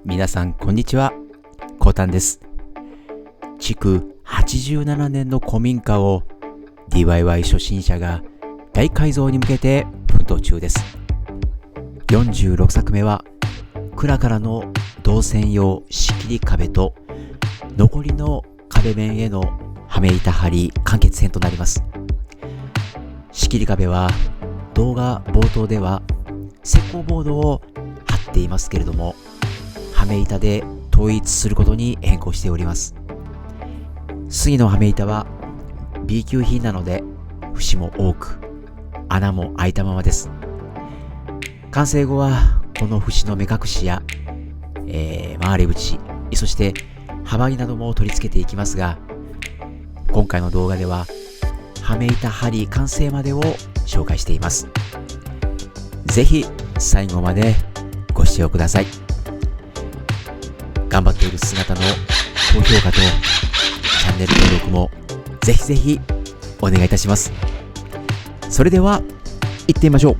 皆さんこんにちは、こうたんです。築87年の古民家を DIY 初心者が大改造に向けて奮闘中です。46作目は蔵からの動線用仕切り壁と残りの壁面への羽目板張り完結編となります。仕切り壁は動画冒頭では石膏ボードを張っていますけれども、羽目板で統一することに変更しております。杉の羽目板は B 級品なので節も多く、穴も開いたままです。完成後はこの節の目隠しや、回り縁、そして幅木なども取り付けていきますが、今回の動画では羽目板張り完成までを紹介しています。ぜひ最後までご視聴ください。頑張っている姿の高評価とチャンネル登録もぜひぜひお願いいたします。それでは行ってみましょう。